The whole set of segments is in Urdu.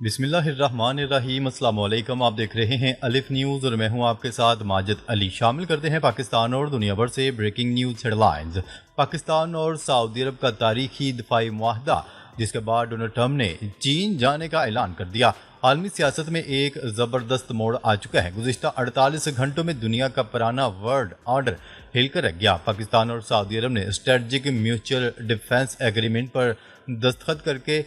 بسم اللہ الرحمن الرحیم۔ السلام علیکم، آپ دیکھ رہے ہیں الف نیوز اور میں ہوں آپ کے ساتھ ماجد علی۔ شامل کرتے ہیں پاکستان اور دنیا بھر سے breaking news headlines. Pakistan اور سعودی عرب کا تاریخی دفاعی معاہدہ، جس کے بعد ڈونلڈ ٹرمپ نے چین جانے کا اعلان کر دیا۔ عالمی سیاست میں ایک زبردست موڑ آ چکا ہے۔ گزشتہ 48 گھنٹوں میں دنیا کا پرانا ورلڈ آرڈر ہل کر رکھ گیا۔ پاکستان اور سعودی عرب نے اسٹریٹجک میوچل ڈیفنس ایگریمنٹ پر دستخط کر کے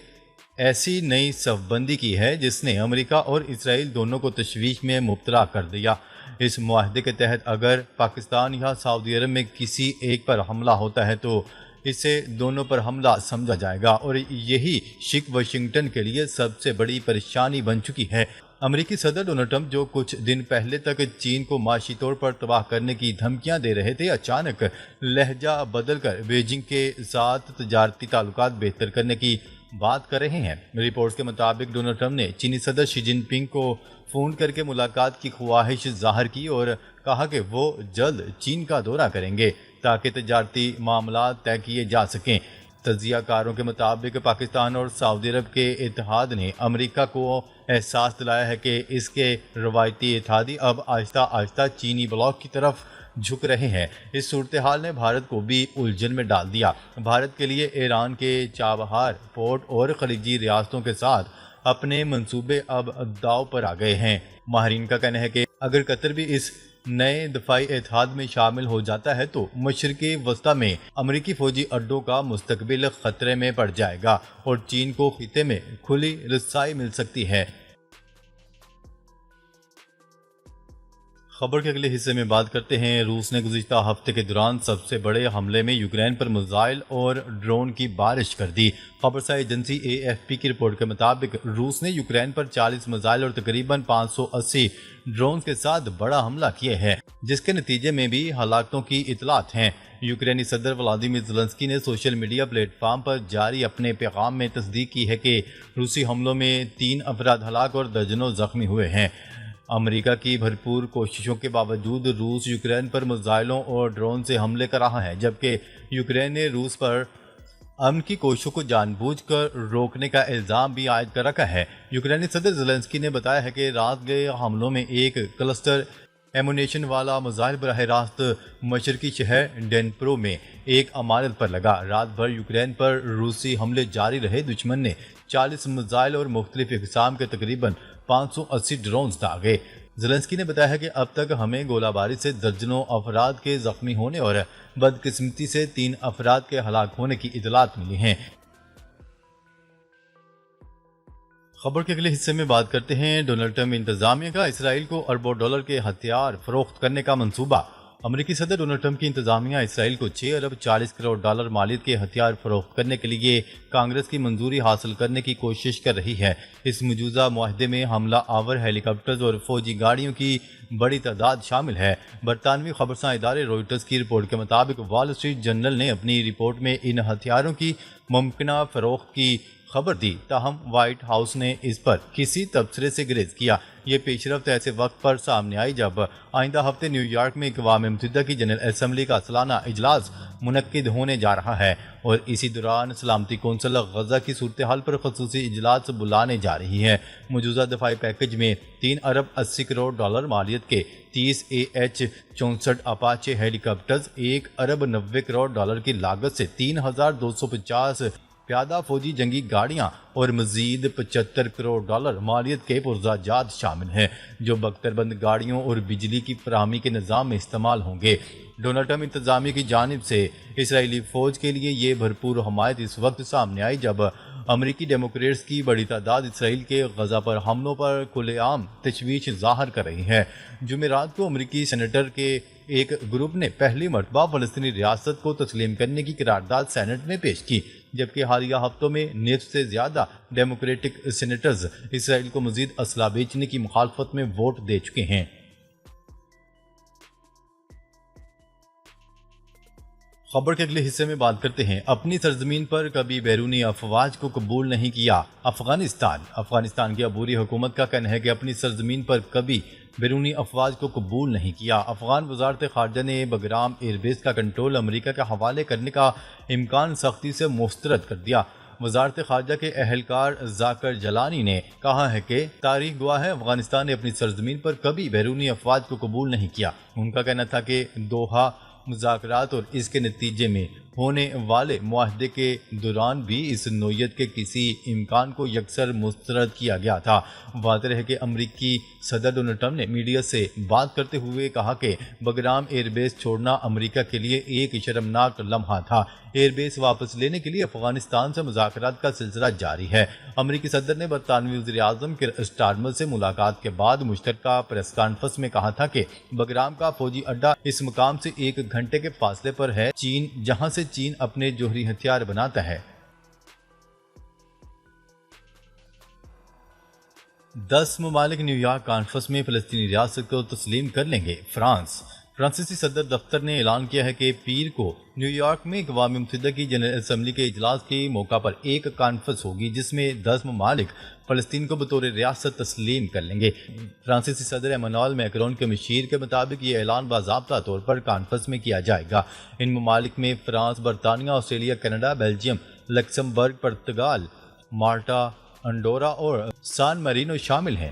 ایسی نئی صف بندی کی ہے جس نے امریکہ اور اسرائیل دونوں کو تشویش میں مبتلا کر دیا۔ اس معاہدے کے تحت اگر پاکستان یا سعودی عرب میں کسی ایک پر حملہ ہوتا ہے تو اسے دونوں پر حملہ سمجھا جائے گا، اور یہی شک واشنگٹن کے لیے سب سے بڑی پریشانی بن چکی ہے۔ امریکی صدر ڈونلڈ ٹرمپ جو کچھ دن پہلے تک چین کو معاشی طور پر تباہ کرنے کی دھمکیاں دے رہے تھے، اچانک لہجہ بدل کر بیجنگ کے ساتھ تجارتی تعلقات بہتر کرنے کی بات کر رہے ہیں۔ رپورٹس کے مطابق ڈونلڈ ٹرمپ نے چینی صدر شی جن پنگ کو فون کر کے ملاقات کی خواہش ظاہر کی اور کہا کہ وہ جلد چین کا دورہ کریں گے تاکہ تجارتی معاملات طے کیے جا سکیں۔ تجزیہ کاروں کے مطابق پاکستان اور سعودی عرب کے اتحاد نے امریکہ کو احساس دلایا ہے کہ اس کے روایتی اتحادی اب آہستہ آہستہ چینی بلاک کی طرف جھک رہے ہیں۔ اس صورتحال نے بھارت کو بھی الجھن میں ڈال دیا۔ بھارت کے لیے ایران کے چابہار پورٹ اور خلیجی ریاستوں کے ساتھ اپنے منصوبے اب داؤ پر آ گئے ہیں۔ ماہرین کا کہنا ہے کہ اگر قطر بھی اس نئے دفاعی اتحاد میں شامل ہو جاتا ہے تو مشرقی وسطی میں امریکی فوجی اڈوں کا مستقبل خطرے میں پڑ جائے گا اور چین کو خطے میں کھلی رسائی مل سکتی ہے۔ خبر کے اگلے حصے میں بات کرتے ہیں۔ روس نے گزشتہ ہفتے کے دوران سب سے بڑے حملے میں یوکرین پر میزائل اور ڈرون کی بارش کر دی۔ خبرساز ایجنسی اے ایف پی کی رپورٹ کے مطابق روس نے یوکرین پر 40 میزائل اور تقریباً 580 ڈرون کے ساتھ بڑا حملہ کیا ہے، جس کے نتیجے میں بھی ہلاکتوں کی اطلاعات ہیں۔ یوکرینی صدر ولادیمیر زیلنسکی نے سوشل میڈیا پلیٹ فارم پر جاری اپنے پیغام میں تصدیق کی ہے کہ روسی حملوں میں 3 افراد ہلاک اور درجنوں زخمی ہوئے ہیں۔ امریکہ کی بھرپور کوششوں کے باوجود روس یوکرین پر میزائلوں اور ڈرون سے حملے کر رہا ہے، جبکہ یوکرین نے روس پر امن کی کوششوں کو جان بوجھ کر روکنے کا الزام بھی عائد کر رکھا ہے۔ یوکرینی صدر زیلنسکی نے بتایا ہے کہ رات گئے حملوں میں ایک کلسٹر ایمونیشن والا میزائل براہ راست مشرقی شہر ڈنیپرو میں ایک عمارت پر لگا۔ رات بھر یوکرین پر روسی حملے جاری رہے۔ دشمن نے 40 میزائل اور مختلف اقسام کے تقریباً 580 ڈرونز داغے۔ زیلنسکی نے بتایا ہے کہ اب تک ہمیں گولہ باری سے درجنوں افراد کے زخمی ہونے اور بدقسمتی سے 3 افراد کے ہلاک ہونے کی اطلاعات ملی ہیں۔ خبر کے اگلے حصے میں بات کرتے ہیں۔ ڈونلڈ ٹرمپ انتظامیہ کا اسرائیل کو اربوں ڈالر کے ہتھیار فروخت کرنے کا منصوبہ۔ امریکی صدر ڈونلڈ ٹرمپ کی انتظامیہ اسرائیل کو 6 ارب 40 کروڑ ڈالر مالیت کے ہتھیار فروخت کرنے کے لیے کانگریس کی منظوری حاصل کرنے کی کوشش کر رہی ہے۔ اس مجوزہ معاہدے میں حملہ آور ہیلی کاپٹرز اور فوجی گاڑیوں کی بڑی تعداد شامل ہے۔ برطانوی خبرساں ادارے روئٹرز کی رپورٹ کے مطابق وال اسٹریٹ جرنل نے اپنی رپورٹ میں ان ہتھیاروں کی ممکنہ فروخت کی خبر دی، تاہم وائٹ ہاؤس نے اس پر کسی تبصرے سے گریز کیا۔ یہ پیش رفت ایسے وقت پر سامنے آئی جب آئندہ ہفتے نیو یارک میں اقوام متحدہ کی جنرل اسمبلی کا سالانہ اجلاس منعقد ہونے جا رہا ہے، اور اسی دوران سلامتی کونسل غزہ کی صورتحال پر خصوصی اجلاس بلانے جا رہی ہے۔ مجوزہ دفاعی پیکج میں 3 ارب 80 کروڑ ڈالر مالیت کے 30 AH-64 اپاچے ہیلی کاپٹرز، 1 ارب 90 کروڑ ڈالر کی لاگت سے 3250 پیادہ فوجی جنگی گاڑیاں اور مزید 75 کروڑ ڈالر مالیت کے پرزہ جات شامل ہیں، جو بختر بند گاڑیوں اور بجلی کی فراہمی کے نظام میں استعمال ہوں گے۔ ڈونلڈ ٹرمپ انتظامیہ کی جانب سے اسرائیلی فوج کے لیے یہ بھرپور حمایت اس وقت سامنے آئی جب امریکی ڈیموکریٹس کی بڑی تعداد اسرائیل کے غزہ پر حملوں پر کھلے عام تشویش ظاہر کر رہی ہے۔ جمعرات کو امریکی سینیٹر کے ایک گروپ نے پہلی مرتبہ فلسطینی ریاست کو تسلیم کرنے کی قرارداد سینٹ میں پیش کی، جبکہ حالیہ ہفتوں میں نصف سے زیادہ ڈیموکریٹک سینیٹرز اسرائیل کو مزید اسلحہ بیچنے کی مخالفت میں ووٹ دے چکے ہیں۔ خبر کے اگلے حصے میں بات کرتے ہیں۔ اپنی سرزمین پر کبھی بیرونی افواج کو قبول نہیں کیا افغانستان کی عبوری حکومت کا کہنا ہے کہ اپنی سرزمین پر کبھی بیرونی افواج کو قبول نہیں کیا۔ افغان وزارت خارجہ نے بگرام ایئر بیس کا کنٹرول امریکہ کے حوالے کرنے کا امکان سختی سے مسترد کر دیا۔ وزارت خارجہ کے اہلکار ذاکر جلانی نے کہا ہے کہ تاریخ گواہ ہے افغانستان نے اپنی سرزمین پر کبھی بیرونی افواج کو قبول نہیں کیا۔ ان کا کہنا تھا کہ دوحہ مذاکرات اور اس کے نتیجے میں ہونے والے معاہدے کے دوران بھی اس نوعیت کے کسی امکان کو یکسر مسترد کیا گیا تھا۔ واضح ہے کہ امریکی صدر ڈونلڈ ٹرمپ نے میڈیا سے بات کرتے ہوئے کہا کہ بگرام ایئر بیس چھوڑنا امریکہ کے لیے ایک شرمناک لمحہ تھا۔ ایئر بیس واپس لینے کے لیے افغانستان سے مذاکرات کا سلسلہ جاری ہے۔ امریکی صدر نے برطانوی وزیر اعظم کیر سٹارمر سے ملاقات کے بعد مشترکہ پریس کانفرنس میں کہا تھا کہ بگرام کا فوجی اڈہ اس مقام سے 1 گھنٹے کے فاصلے پر ہے، جہاں سے چین اپنے جوہری ہتھیار بناتا ہے۔ 10 ممالک نیو یارک کانفرنس میں فلسطینی ریاست کو تسلیم کر لیں گے۔ فرانسیسی صدر دفتر نے اعلان کیا ہے کہ پیر کو نیو یارک میں اقوام متحدہ کی جنرل اسمبلی کے اجلاس کے موقع پر ایک کانفرنس ہوگی جس میں 10 ممالک فلسطین کو بطور ریاست تسلیم کر لیں گے۔ فرانسیسی صدر ایمانوئل میکرون کے مشیر کے مطابق یہ اعلان باضابطہ طور پر کانفرنس میں کیا جائے گا۔ ان ممالک میں فرانس، برطانیہ، Australia, Canada, Belgium, Luxembourg, Portugal, Malta, Andorra اور سان مارینو شامل ہیں۔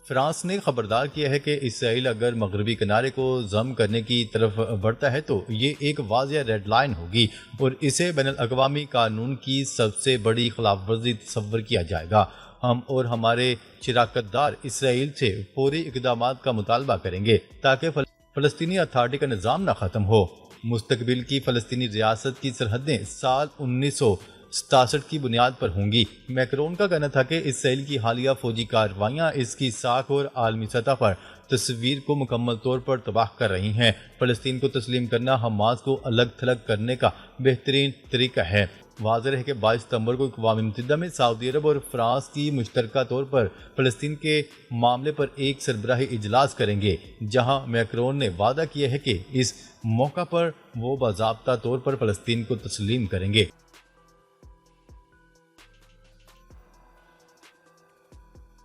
فرانس نے خبردار کیا ہے کہ اسرائیل اگر مغربی کنارے کو ضم کرنے کی طرف بڑھتا ہے تو یہ ایک واضح ریڈ لائن ہوگی اور اسے بین الاقوامی قانون کی سب سے بڑی خلاف ورزی تصور کیا جائے گا۔ ہم اور ہمارے شراکت دار اسرائیل سے فوری اقدامات کا مطالبہ کریں گے تاکہ فلسطینی اتھارٹی کا نظام نہ ختم ہو۔ مستقبل کی فلسطینی ریاست کی سرحدیں سال 1967 کی بنیاد پر ہوں گی۔ میکرون کا کہنا تھا کہ اسرائیل کی حالیہ فوجی کارروائیاں اس کی ساکھ اور عالمی سطح پر تصویر کو مکمل طور پر تباہ کر رہی ہیں۔ فلسطین کو تسلیم کرنا حماس کو الگ تھلگ کرنے کا بہترین طریقہ ہے۔ واضح ہے کہ 22 ستمبر کو اقوام متحدہ میں سعودی عرب اور فرانس کی مشترکہ طور پر فلسطین کے معاملے پر ایک سربراہی اجلاس کریں گے، جہاں میکرون نے وعدہ کیا ہے کہ اس موقع پر وہ باضابطہ طور پر فلسطین کو تسلیم کریں گے۔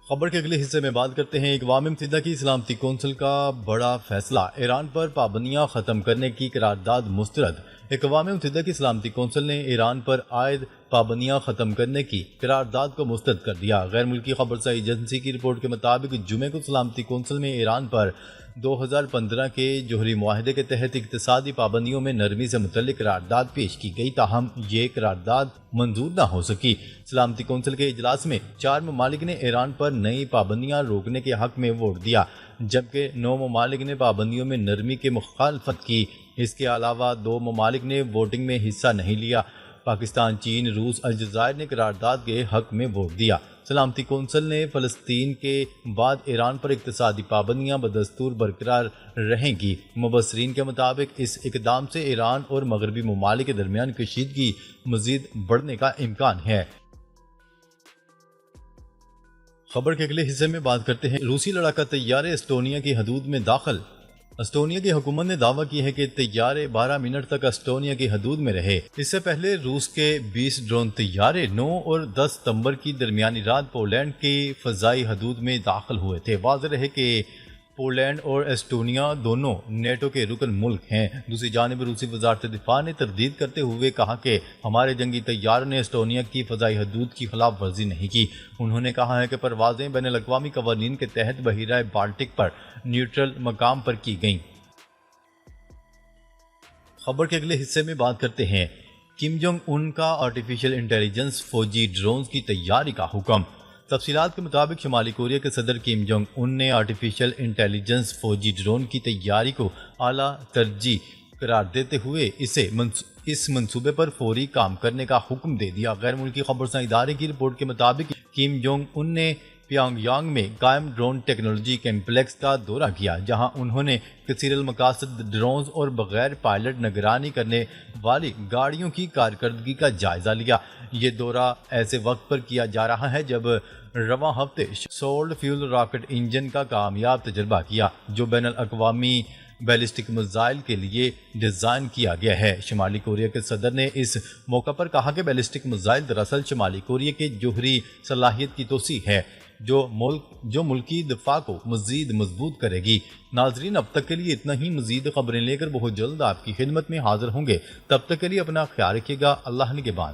خبر کے اگلے حصے میں بات کرتے ہیں اقوام متحدہ کی سلامتی کونسل کا بڑا فیصلہ، ایران پر پابندیاں ختم کرنے کی قرارداد مسترد۔ اقوام متحدہ کی سلامتی کونسل نے ایران پر عائد پابندیاں ختم کرنے کی قرارداد کو مسترد کر دیا۔ غیر ملکی خبرساز ایجنسی کی رپورٹ کے مطابق جمعے کو سلامتی کونسل میں ایران پر 2015 کے جوہری معاہدے کے تحت اقتصادی پابندیوں میں نرمی سے متعلق قرارداد پیش کی گئی، تاہم یہ قرارداد منظور نہ ہو سکی۔ سلامتی کونسل کے اجلاس میں 4 ممالک نے ایران پر نئی پابندیاں روکنے کے حق میں ووٹ دیا، جبکہ 9 ممالک نے پابندیوں میں نرمی کی مخالفت کی۔ اس کے علاوہ 2 ممالک نے ووٹنگ میں حصہ نہیں لیا۔ پاکستان، چین، روس، الجزائر نے قرارداد کے حق میں ووٹ دیا۔ سلامتی کونسل نے فلسطین کے بعد ایران پر اقتصادی پابندیاں بدستور برقرار رہیں گی۔ مبصرین کے مطابق اس اقدام سے ایران اور مغربی ممالک کے درمیان کشیدگی مزید بڑھنے کا امکان ہے۔ خبر کے اگلے حصے میں بات کرتے ہیں روسی لڑاکا طیارے اسٹونیا کی حدود میں داخل۔ اسٹونیا کی حکومت نے دعویٰ کی ہے کہ طیارے 12 منٹ تک اسٹونیا کی حدود میں رہے۔ اس سے پہلے روس کے 20 ڈرون طیارے 9 اور 10 ستمبر کی درمیانی رات پولینڈ کی فضائی حدود میں داخل ہوئے تھے۔ واضح ہے کہ پولینڈ اور ایسٹونیا دونوں نیٹو کے رکن ملک ہیں۔ دوسری جانب روسی وزارت دفاع نے تردید کرتے ہوئے کہا کہ ہمارے جنگی طیاروں نے ایسٹونیا کی فضائی حدود کی خلاف ورزی نہیں کی۔ انہوں نے کہا ہے کہ پروازیں بین الاقوامی قوانین کے تحت بحیرہ بالٹک پر نیوٹرل مقام پر کی گئیں۔ خبر کے اگلے حصے میں بات کرتے ہیں کم جونگ ان کا آرٹیفیشل انٹیلیجنس فوجی ڈرونز کی تیاری کا حکم۔ تفصیلات کے مطابق شمالی کوریا کے صدر کم جونگ ان نے آرٹیفیشل انٹیلیجنس فوجی ڈرون کی تیاری کو اعلیٰ ترجیح قرار دیتے ہوئے اس منصوبے پر فوری کام کرنے کا حکم دے دیا۔ غیر ملکی خبرساز ادارے کی رپورٹ کے مطابق کم جونگ ان نے پیانگ یانگ میں قائم ڈرون ٹیکنالوجی کمپلیکس کا دورہ کیا، جہاں انہوں نے کثیر المقاصد ڈرونز اور بغیر پائلٹ نگرانی کرنے والی گاڑیوں کی کارکردگی کا جائزہ لیا۔ یہ دورہ ایسے وقت پر کیا جا رہا ہے جب رواں ہفتے سولڈ فیول راکٹ انجن کا کامیاب تجربہ کیا، جو بین الاقوامی بیلسٹک میزائل کے لیے ڈیزائن کیا گیا ہے۔ شمالی کوریا کے صدر نے اس موقع پر کہا کہ بیلسٹک میزائل دراصل شمالی کوریا کے جوہری صلاحیت کی توسیع ہے، جو ملکی دفاع کو مزید مضبوط کرے گی۔ ناظرین، اب تک کے لیے اتنا ہی۔ مزید خبریں لے کر بہت جلد آپ کی خدمت میں حاضر ہوں گے۔ تب تک کے لیے اپنا خیال رکھیے گا۔ اللہ نگہبان۔